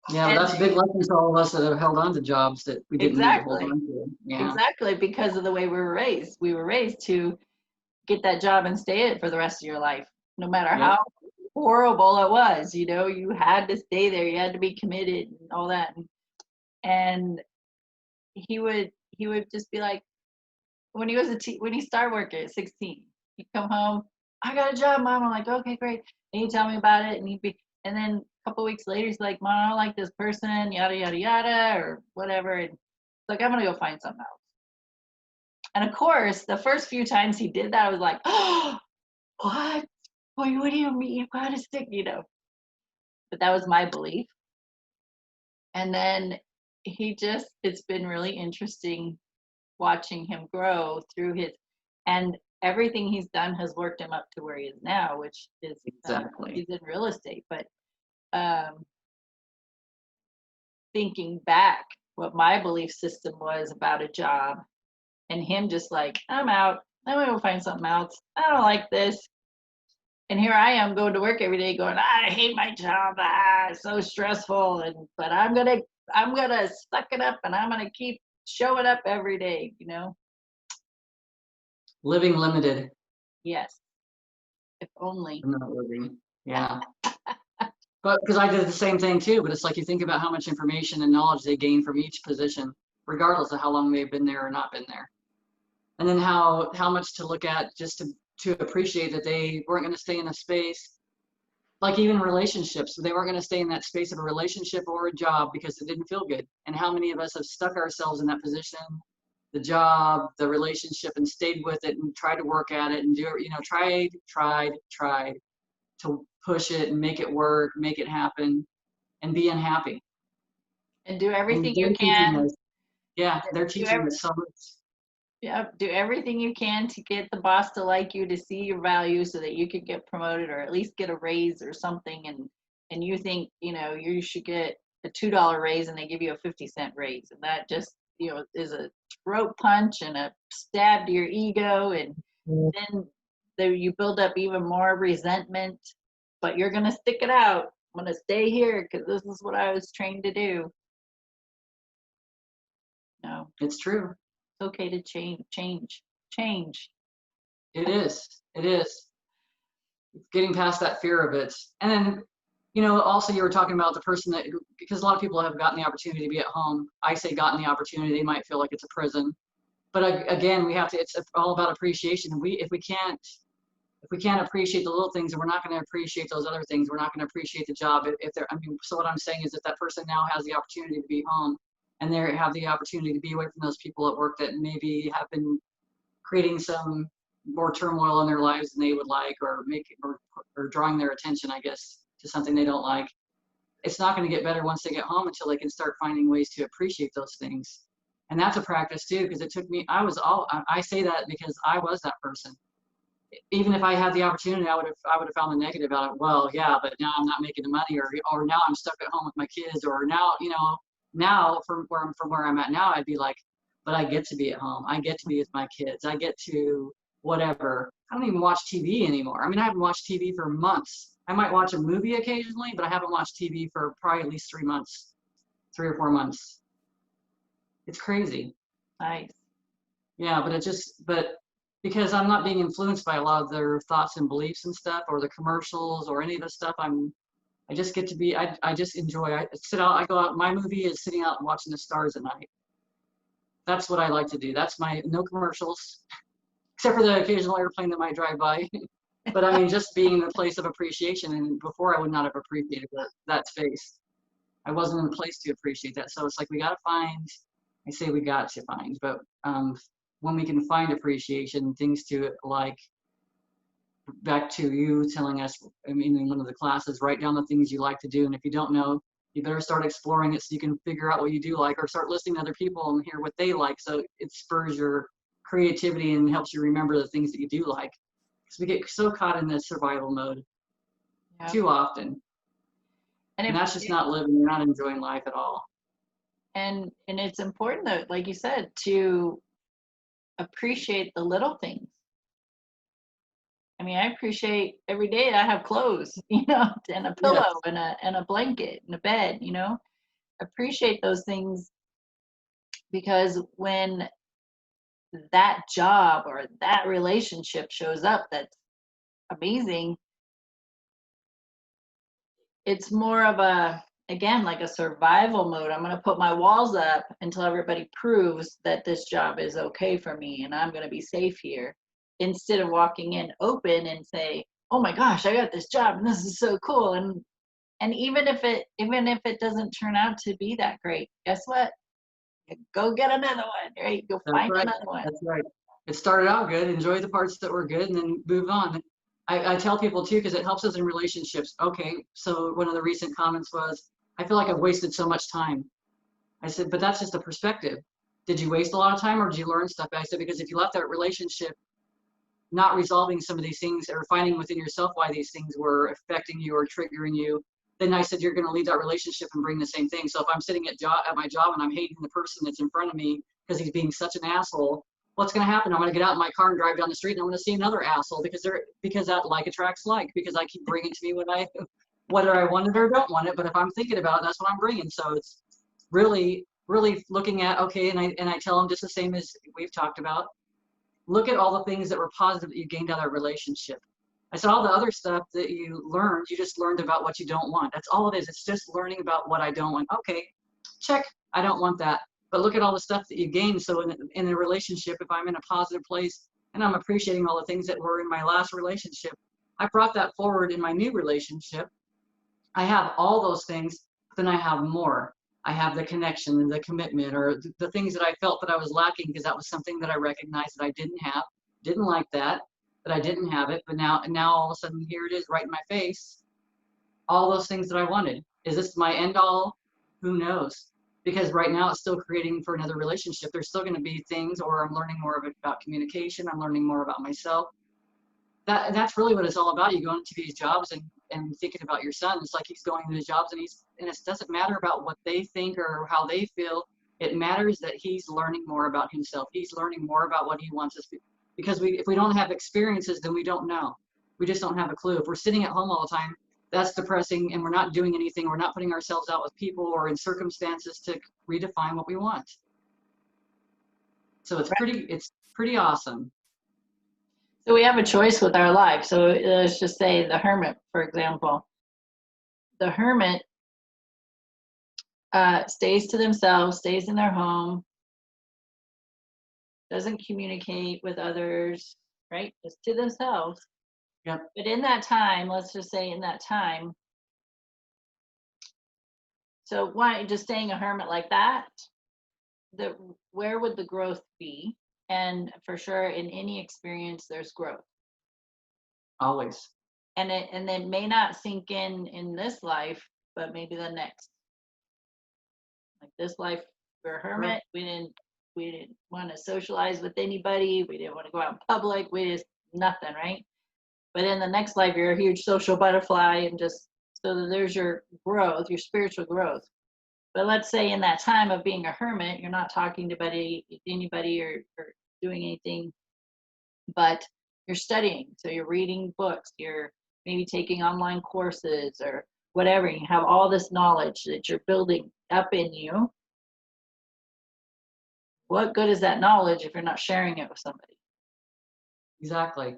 Speaker 2: Yeah,
Speaker 1: And
Speaker 2: that's a big lesson to all of us that have held on to jobs that we didn't need to hold
Speaker 1: exactly,
Speaker 2: on to. Yeah.
Speaker 1: exactly, because of the way we were raised. We were raised to get that job and stay in it for the rest of your life, no matter
Speaker 2: Yep.
Speaker 1: how horrible it was. You had to stay there. You had to be committed and all that. And he would just be like, when when he started working at 16, he'd come home. I got a job, Mom. I'm like, okay, great. And he'd tell me about it, and then a couple weeks later, he's like, Mom, I don't like this person, yada yada yada, or whatever. And it's like, I'm gonna go find something else. And of course, the first few times he did that, I was like, oh, what? Boy, what do you mean you got to stick? But that was my belief. And then it's been really interesting watching him grow through and everything he's done has worked him up to where he is now, which is,
Speaker 2: Exactly.
Speaker 1: he's in real estate. But um, thinking back, what my belief system was about a job, and him just like, I'm out. I'm going to go find something else. I don't like this. And here I am going to work every day going, I hate my job. It's so stressful. But I'm gonna suck it up and I'm gonna keep showing up every day.
Speaker 2: Living limited,
Speaker 1: Yes. If only.
Speaker 2: not living. Yeah. But because I did the same thing too, but it's like you think about how much information and knowledge they gain from each position, regardless of how long they've been there or not been there. And then how much to look at just to appreciate that they weren't going to stay in a space, like even relationships, they weren't going to stay in that space of a relationship or a job because it didn't feel good. And how many of us have stuck ourselves in that position, the job, the relationship, and stayed with it and tried to work at it and do it, tried to push it and make it work, make it happen, and be unhappy.
Speaker 1: And do everything
Speaker 2: And
Speaker 1: you
Speaker 2: they're teaching
Speaker 1: can.
Speaker 2: us, yeah, they're
Speaker 1: Do
Speaker 2: teaching
Speaker 1: every,
Speaker 2: us so much.
Speaker 1: Yep, do everything you can to get the boss to like you, to see your value so that you could get promoted or at least get a raise or something. And you think, you should get a $2 raise and they give you a 50-cent raise. And that just, is a throat punch and a stab to your ego. And then you build up even more resentment, but you're going to stick it out. I'm going to stay here because this is what I was trained to do. No.
Speaker 2: It's true.
Speaker 1: It's okay to change.
Speaker 2: It is. It is. Getting past that fear of it. And then, you know, also you were talking about the person that, because a lot of people have gotten the opportunity to be at home. I say gotten the opportunity, they might feel like it's a prison. But again, we have to, it's all about appreciation. If we can't appreciate the little things, and we're not going to appreciate those other things, we're not going to appreciate the job. If they're, I mean, so what I'm saying is that that person now has the opportunity to be home and they have the opportunity to be away from those people at work that maybe have been creating some more turmoil in their lives than they would like, or or drawing their attention, I guess, to something they don't like. It's not going to get better once they get home until they can start finding ways to appreciate those things. And that's a practice too, because it took me, I say that because I was that person. Even if I had the opportunity, I would have found the negative out of it. Well, yeah, but now I'm not making the money, or now I'm stuck at home with my kids, or now, you know, now from where I'm at now, I'd be like, but I get to be at home. I get to be with my kids. I get to whatever. I don't even watch TV anymore. I mean, I haven't watched TV for months. I might watch a movie occasionally, but I haven't watched TV for probably at least 3 months, 3 or 4 months. It's crazy.
Speaker 1: Nice.
Speaker 2: Yeah, but because I'm not being influenced by a lot of their thoughts and beliefs and stuff, or the commercials or any of the stuff, I just get to be, I just enjoy, I go out, my movie is sitting out and watching the stars at night. That's what I like to do. That's my, no commercials, except for the occasional airplane that might drive by. But I mean, just being in a place of appreciation, and before I would not have appreciated that space. I wasn't in a place to appreciate that. So it's like we got to find, I say we got to find, but when we can find appreciation, things to like, back to you telling us, I mean, in one of the classes, write down the things you like to do. And if you don't know, you better start exploring it so you can figure out what you do like, or start listening to other people and hear what they like. So it spurs your creativity and helps you remember the things that you do like. Because we get so caught in this survival mode too often.
Speaker 1: And
Speaker 2: And that's just not living. You're not enjoying life at all.
Speaker 1: and it's important though, like you said, to appreciate the little things. I mean, I appreciate every day I have clothes, you know, and a pillow
Speaker 2: Yes.
Speaker 1: and a blanket and a bed, you know. Appreciate those things, because when that job or that relationship shows up that's amazing, it's more of a, again, like a survival mode. I'm going to put my walls up until everybody proves that this job is okay for me and I'm going to be safe here, instead of walking in open and say, oh my gosh, I got this job and this is so cool. And even if it doesn't turn out to be that great, guess what? You go get another one, right? You'll
Speaker 2: That's
Speaker 1: find
Speaker 2: right.
Speaker 1: another one.
Speaker 2: That's right. It started out good, enjoy the parts that were good, and then move on. I tell people too, because it helps us in relationships. Okay, so one of the recent comments was, I feel like I've wasted so much time. I said, but that's just a perspective. Did you waste a lot of time, or did you learn stuff? I said, because if you left that relationship not resolving some of these things, or finding within yourself why these things were affecting you or triggering you, then I said, you're going to leave that relationship and bring the same thing. So if I'm sitting at my job and I'm hating the person that's in front of me because he's being such an asshole, what's going to happen? I'm going to get out in my car and drive down the street, and I'm going to see another asshole, because that like attracts like, because I keep bringing to me whether I want it or don't want it. But if I'm thinking about it, that's what I'm bringing. So it's really, really looking at, okay, and I tell them just the same as we've talked about. Look at all the things that were positive that you gained out of that relationship. I said, all the other stuff that you learned, you just learned about what you don't want. That's all it is. It's just learning about what I don't want. Okay, check. I don't want that. But look at all the stuff that you gained. So in a relationship, if I'm in a positive place and I'm appreciating all the things that were in my last relationship, I brought that forward in my new relationship. I have all those things, but then I have more. I have the connection and the commitment, or the things that I felt that I was lacking, because that was something that I recognized that I didn't have. Didn't like that I didn't have it, but now all of a sudden here it is right in my face. All those things that I wanted. Is this my end all? Who knows? Because right now it's still creating for another relationship. There's still going to be things, or I'm learning more about communication. I'm learning more about myself. That's really what it's all about. You go into these jobs and thinking about your son. It's like he's going into his jobs, and it doesn't matter about what they think or how they feel. It matters that he's learning more about himself. He's learning more about what he wants us to. Because if we don't have experiences, then we don't know. We just don't have a clue. If we're sitting at home all the time, that's depressing, and we're not doing anything. We're not putting ourselves out with people or in circumstances to redefine what we want. So it's pretty awesome.
Speaker 1: So we have a choice with our life. So let's just say the hermit, for example. The hermit stays to themselves, stays in their home, doesn't communicate with others, right? Just to themselves.
Speaker 2: Yep.
Speaker 1: But in that time, let's just say in that time, so why just staying a hermit like that, the where would the growth be? And for sure in any experience there's growth.
Speaker 2: Always.
Speaker 1: And it may not sink in this life, but maybe the next. Like this life, we're a
Speaker 2: Sure.
Speaker 1: hermit. We didn't want to socialize with anybody. We didn't want to go out in public. We just nothing, right? But in the next life, you're a huge social butterfly, and just so that there's your growth, your spiritual growth. But let's say in that time of being a hermit, you're not talking to anybody or doing anything, but you're studying. So you're reading books, you're maybe taking online courses or whatever. You have all this knowledge that you're building up in you. What good is that knowledge if you're not sharing it with somebody?
Speaker 2: Exactly.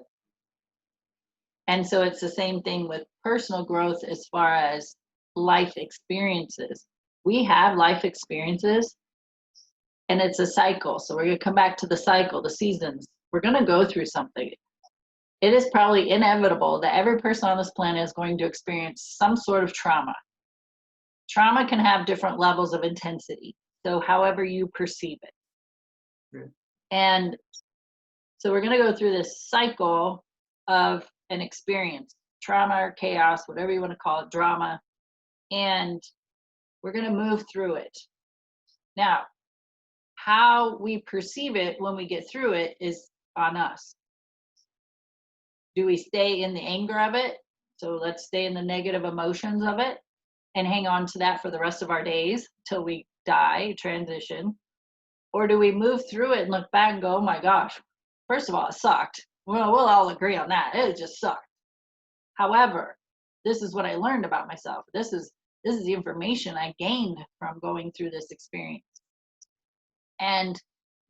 Speaker 1: And so it's the same thing with personal growth as far as life experiences. We have life experiences and it's a cycle. So we're going to come back to the cycle, the seasons. We're going to go through something. It is probably inevitable that every person on this planet is going to experience some sort of trauma. Trauma can have different levels of intensity. So however you perceive it.
Speaker 2: Sure.
Speaker 1: And so we're going to go through this cycle of an experience, trauma or chaos, whatever you want to call it, drama, and we're going to move through it. Now, how we perceive it when we get through it is on us. Do we stay in the anger of it? So let's stay in the negative emotions of it and hang on to that for the rest of our days till we die, transition. Or do we move through it and look back and go, oh my gosh, first of all, it sucked. Well, we'll all agree on that. It just sucked. However, this is what I learned about myself. This is the information I gained from going through this experience. And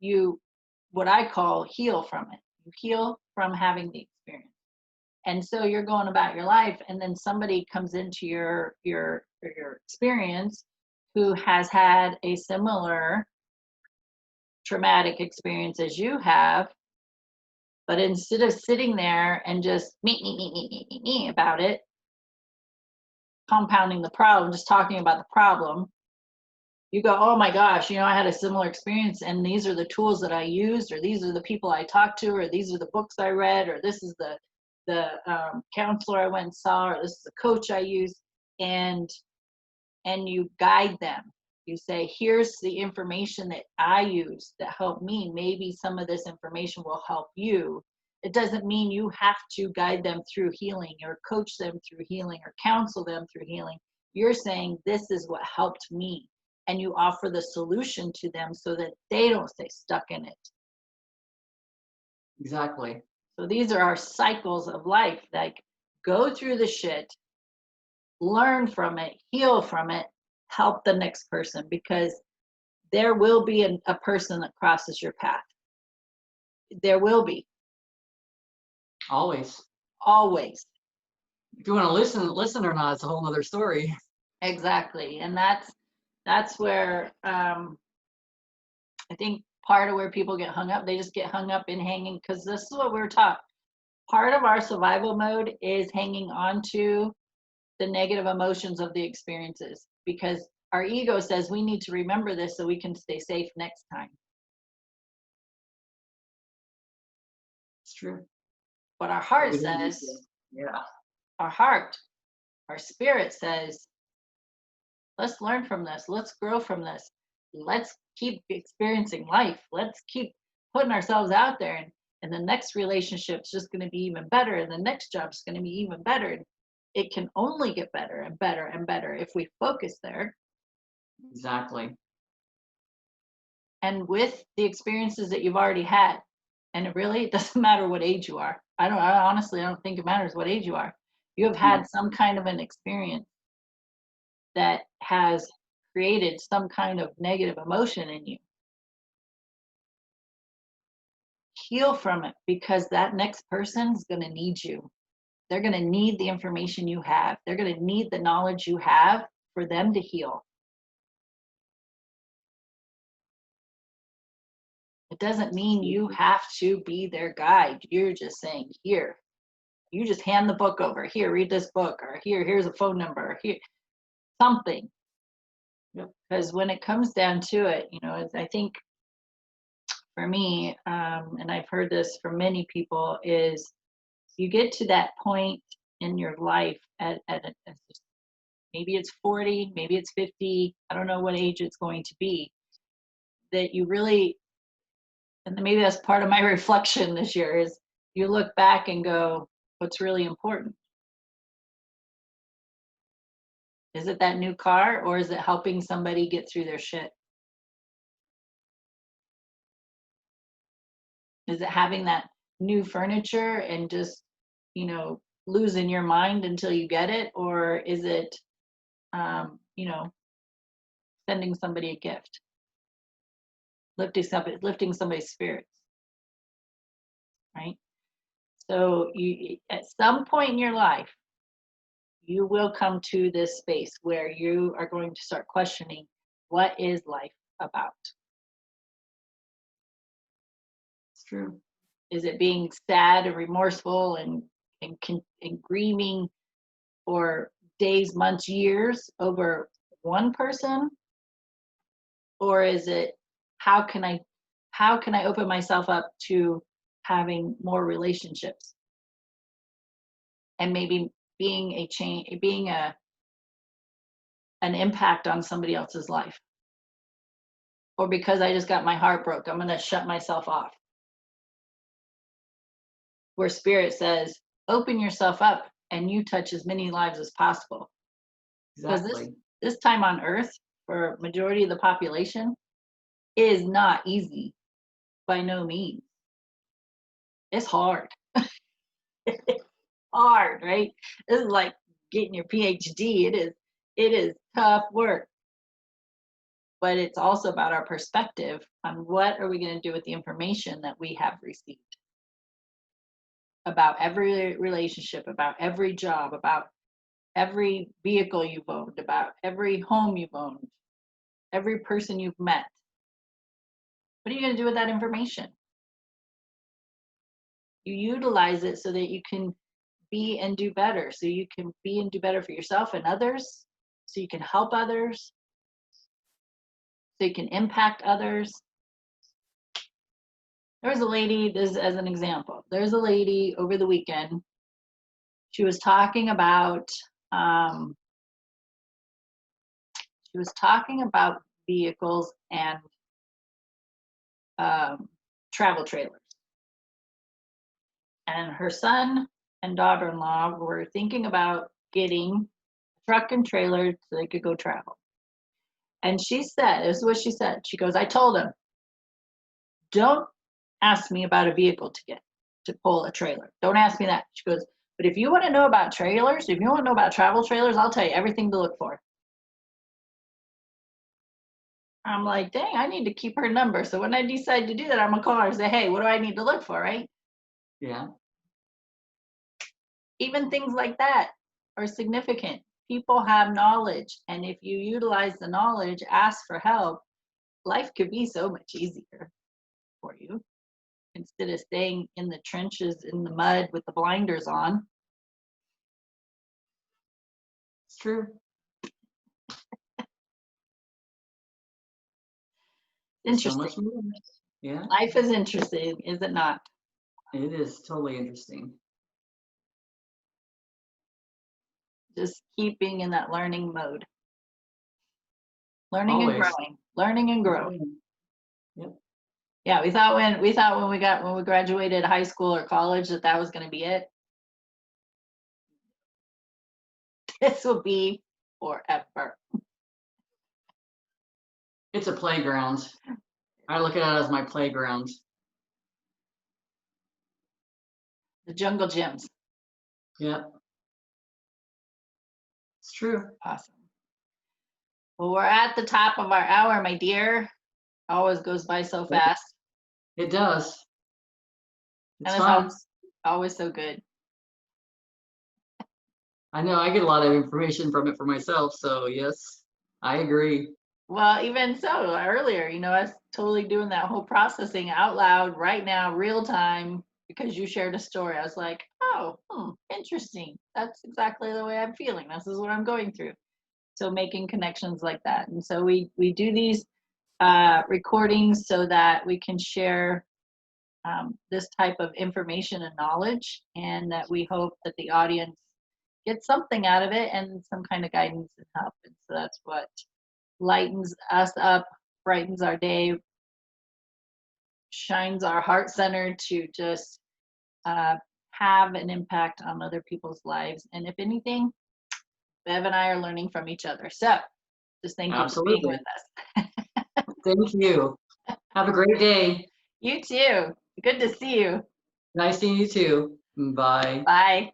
Speaker 1: you, what I call heal from it. You heal from having the experience. And so you're going about your life, and then somebody comes into your experience who has had a similar traumatic experience as you have, but instead of sitting there and just me about it, compounding the problem, just talking about the problem, you go, oh my gosh, I had a similar experience, and these are the tools that I used, or these are the people I talked to, or these are the books I read, or this is the counselor I went and saw, or this is the coach I used, and you guide them. You say, here's the information that I use that helped me. Maybe some of this information will help you. It doesn't mean you have to guide them through healing or coach them through healing or counsel them through healing. You're saying, this is what helped me. And you offer the solution to them so that they don't stay stuck in it.
Speaker 2: Exactly.
Speaker 1: So these are our cycles of life. Like, go through the shit, learn from it, heal from it, help the next person, because there will be a person that crosses your path. There will be.
Speaker 2: Always.
Speaker 1: Always.
Speaker 2: If you want to listen or not, it's a whole other story.
Speaker 1: Exactly. And that's where I think part of where people get hung up, they just get hung up in hanging, because this is what we're taught. Part of our survival mode is hanging on to the negative emotions of the experiences, because our ego says we need to remember this so we can stay safe next time.
Speaker 2: It's true.
Speaker 1: But our heart
Speaker 2: We don't need to.
Speaker 1: says,
Speaker 2: Yeah.
Speaker 1: our heart, our spirit says, let's learn from this. Let's grow from this. Let's keep experiencing life. Let's keep putting ourselves out there. And the next relationship's just going to be even better. And the next job's going to be even better. It can only get better and better and better if we focus there.
Speaker 2: Exactly.
Speaker 1: And with the experiences that you've already had, and it doesn't matter what age you are. I honestly don't think it matters what age you are. You have had some kind of an experience that has created some kind of negative emotion in you. heal from it, because that next person is going to need you. They're going to need the information you have. They're going to need the knowledge you have for them to heal. It doesn't mean you have to be their guide. You're just saying, here, you just hand the book over. Here, read this book, or here's a phone number, here, something. Because when it comes down to it, I think for me, and I've heard this from many people, is you get to that point in your life maybe it's 40, maybe it's 50, I don't know what age it's going to be, that you really, and maybe that's part of my reflection this year, is you look back and go, what's really important? Is it that new car, or is it helping somebody get through their shit? Is it having that new furniture and just, losing your mind until you get it? Or is it, sending somebody a gift, lifting somebody's spirits, right? So you, at some point in your life, you will come to this space where you are going to start questioning, what is life about?
Speaker 2: It's true.
Speaker 1: Is it being sad and remorseful and grieving for days, months, years over one person? Or is it, how can I open myself up to having more relationships, and maybe being a change, being an impact on somebody else's life? Or because I just got my heart broke, I'm going to shut myself off? Where spirit says, open yourself up and you touch as many lives as possible. Because
Speaker 2: Exactly.
Speaker 1: this time on earth, for majority of the population, is not easy, by no means. It's hard. It's hard, right? This is like getting your PhD. It is tough work. But it's also about our perspective on what are we going to do with the information that we have received about every relationship, about every job, about every vehicle you've owned, about every home you've owned, every person you've met. What are you going to do with that information? You utilize it so that you can be and do better. So you can be and do better for yourself and others. So you can help others. So you can impact others. There was a lady, this as an example, there's a lady over the weekend. She was talking about vehicles and travel trailers. And her son and daughter-in-law were thinking about getting a truck and trailer so they could go travel. And she said, this is what she said. She goes, I told him, don't ask me about a vehicle to pull a trailer. Don't ask me that. She goes, but if you want to know about trailers, if you want to know about travel trailers, I'll tell you everything to look for. I'm like, dang, I need to keep her number. So when I decide to do that, I'm gonna call her and say, hey, what do I need to look for, right?
Speaker 2: Yeah.
Speaker 1: Even things like that are significant. People have knowledge, and if you utilize the knowledge, ask for help, life could be so much easier for you instead of staying in the trenches in the mud with the blinders on.
Speaker 2: It's true.
Speaker 1: Interesting.
Speaker 2: So much more. Yeah.
Speaker 1: Life is interesting, is it not?
Speaker 2: It is totally interesting.
Speaker 1: Just keeping in that learning mode. Learning
Speaker 2: Always.
Speaker 1: and growing. Learning and growing.
Speaker 2: Yep.
Speaker 1: Yeah, we thought when we graduated high school or college that was going to be it. This will be forever.
Speaker 2: It's a playground. I look at it as my playground.
Speaker 1: The jungle gyms.
Speaker 2: Yep. It's true.
Speaker 1: Awesome. Well, we're at the top of our hour, my dear. Always goes by so fast.
Speaker 2: It does. It's
Speaker 1: And it's
Speaker 2: fun.
Speaker 1: always so good.
Speaker 2: I know I get a lot of information from it for myself, so yes, I agree.
Speaker 1: Well, even so, earlier, I was totally doing that whole processing out loud right now, real time, because you shared a story. I was like, oh, interesting. That's exactly the way I'm feeling. This is what I'm going through. So making connections like that. And so we do these recordings so that we can share this type of information and knowledge, and that we hope that the audience gets something out of it and some kind of guidance and help. And so that's what lightens us up, brightens our day, shines our heart center to just uh, have an impact on other people's lives. And if anything, Bev and I are learning from each other. So just thank you for being with
Speaker 2: Absolutely.
Speaker 1: us.
Speaker 2: Thank you. Have a great day.
Speaker 1: You too. Good to see you.
Speaker 2: Nice seeing you too. Bye.
Speaker 1: Bye.